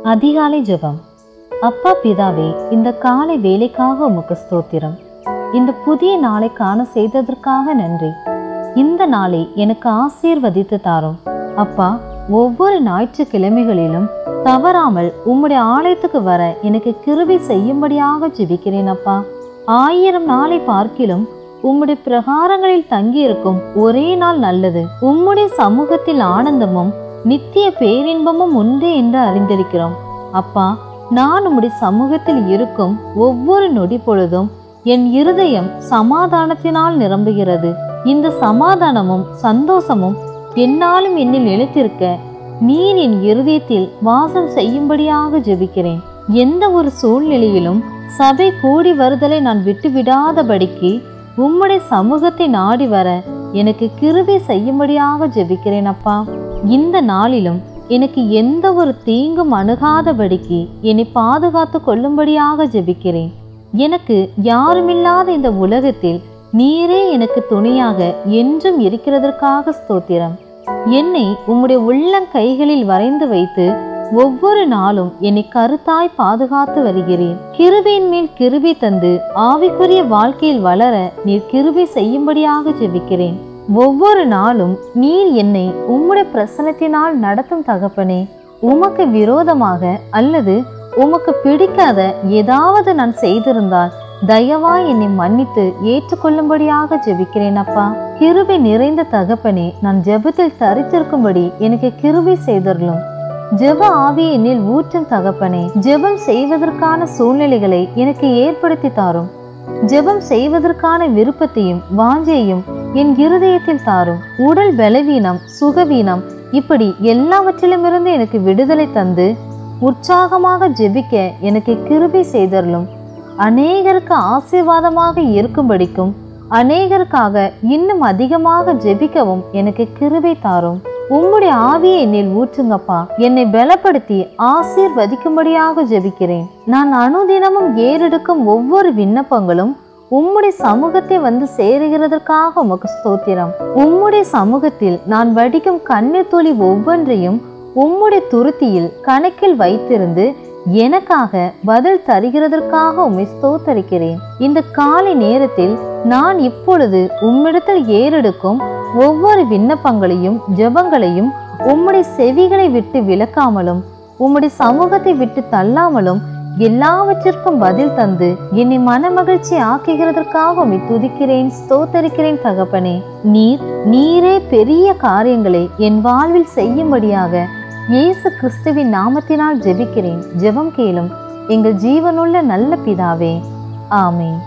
அதிகாலை ஜெபம். அப்பா பிதாவே, இந்த காலை வேலைக்காக உமக்கு ஸ்தோத்திரம். இந்த புதிய நாளை காண செய்ததற்காக நன்றி. இந்த நாளை எனக்கு ஆசீர்வதித்து தாரும். அப்பா, ஒவ்வொரு ஞாயிற்றுக்கிழமைகளிலும் தவறாமல் உம்முடைய ஆலயத்துக்கு வர எனக்கு கிருபை செய்யும்படியாக ஜெபிக்கிறேன். அப்பா, 1000 நாளை பார்க்கிலும் உம்முடைய பிரகாரங்களில் தங்கியிருக்கும் ஒரே நாள் நல்லது. உம்முடைய சமூகத்தில் ஆனந்தமும் நித்திய பேரின்பமும் உண்டு என்று அறிந்திருக்கிறோம். அப்பா, நான் உம்முடைய சமூகத்தில் இருக்கும் ஒவ்வொரு நொடி பொழுதும் என் இருதயம் சமாதானத்தினால் நிரம்புகிறது. இந்த சமாதானமும் சந்தோஷமும் என்னாலும் என்னில் நிலைத்திருக்க நீர் என் இருதயத்தில் வாசம் செய்யும்படியாக ஜெபிக்கிறேன். எந்த ஒரு சூழ்நிலையிலும் சபை கூடி வருதலை நான் விட்டுவிடாதபடிக்கு உம்முடைய சமூகத்தை நாடி வர எனக்கு கிருபை செய்யும்படியாக ஜெபிக்கிறேன். அப்பா, இந்த நாளிலும் எனக்கு எந்த ஒரு தீங்கும் அணுகாதபடிக்கு என்னை பாதுகாத்து கொள்ளும்படியாக ஜெபிக்கிறேன். எனக்கு யாருமில்லாத இந்த உலகத்தில் நீரே எனக்கு துணையாக என்றும் இருக்கிறதற்காக ஸ்தோத்திரம். என்னை உம்முடைய உள்ளங்கைகளில் வரைந்து வைத்து ஒவ்வொரு நாளும் என்னை கருத்தாய் பாதுகாத்து வருகிறீர். கிருபையின் மேல் கிருபை தந்து ஆவிக்குரிய வாழ்க்கையில் வளர நீர் கிருபை செய்யும்படியாக ஜெபிக்கிறேன். ஒவ்வொரு நாளும் நீர் என்னை உம்முடைய பிரசன்னத்தினால் நடத்தும் தகப்பனே. உமக்கு விரோதமாக அல்லது உமக்கு பிடிக்காத ஏதாவது நான் செய்திருந்தால் தயவாய் என்னை மன்னித்து ஏற்றுக்கொள்ளும்படியாக ஜெபிக்கிறேன். அப்பா, கிருபை நிறைந்த தகப்பனே, நான் ஜெபத்தில் தரித்திருக்கும்படி எனக்கு கிருபை செய்தருளும். ஜெப ஆவியை என்னில் ஊற்றும் தகப்பனே, ஜெபம் செய்வதற்கான சூழ்நிலைகளை எனக்கு ஏற்படுத்தி தாரும். ஜெபம் செய்வதற்கான விருப்பத்தையும் வாஞ்சையும் என் இருதயத்தில் தாரும். உடல் பலவீனம், சுகவீனம் இப்படி எல்லாவற்றிலும் இருந்து எனக்கு விடுதலை தந்து உற்சாகமாக ஜெபிக்க எனக்கு கிருபை செய்தருளும். அநேகருக்கு ஆசீர்வாதமாக இருக்கும்படிக்கும் அநேகருக்காக இன்னும் அதிகமாக ஜெபிக்கவும் எனக்கு கிருபை தாரும். உம்முடைய ஆவியை என்னில் ஊற்றுங்கப்பா. என்னை பலப்படுத்தி ஆசீர்வதிக்கும்படியாக ஜெபிக்கிறேன். நான் அனுதினமும் ஏறெடுக்கும் ஒவ்வொரு விண்ணப்பங்களும் உம்முடைய சமூகத்தை வந்து சேருகிறதற்காக உமக்கு ஸ்தோத்திரம். உம்முடைய சமூகத்தில் நான் வடிக்கும் கண்ணீர் துளி ஒவ்வொன்றையும் உம்முடைய துருத்தியில் கணக்கில் வைத்திருந்து எனக்காக பதில் தருகிறதற்காக உம்மை ஸ்தோத்தரிக்கிறேன். இந்த காலை நேரத்தில் நான் இப்பொழுது உம்மிடத்தில் ஏறெடுக்கும் ஒவ்வொரு விண்ணப்பங்களையும் ஜெபங்களையும் உம்முடைய செவிகளை விட்டு விலக்காமலும் உம்முடைய சமூகத்தை விட்டு தள்ளாமலும் எல்லாவற்றிற்கும் பதில் தந்து என்னை மனமகிழ்ச்சி ஆக்குகிறதற்காக உம்மை துதிக்கிறேன், ஸ்தோத்தரிக்கிறேன் தகப்பனே. நீரே பெரிய காரியங்களை என் வாழ்வில் செய்யும்படியாக இயேசு கிறிஸ்துவின் நாமத்தினால் ஜெபிக்கிறேன். ஜெபம் கேளும் எங்கள் ஜீவனுள்ள நல்ல பிதாவே. ஆமென்.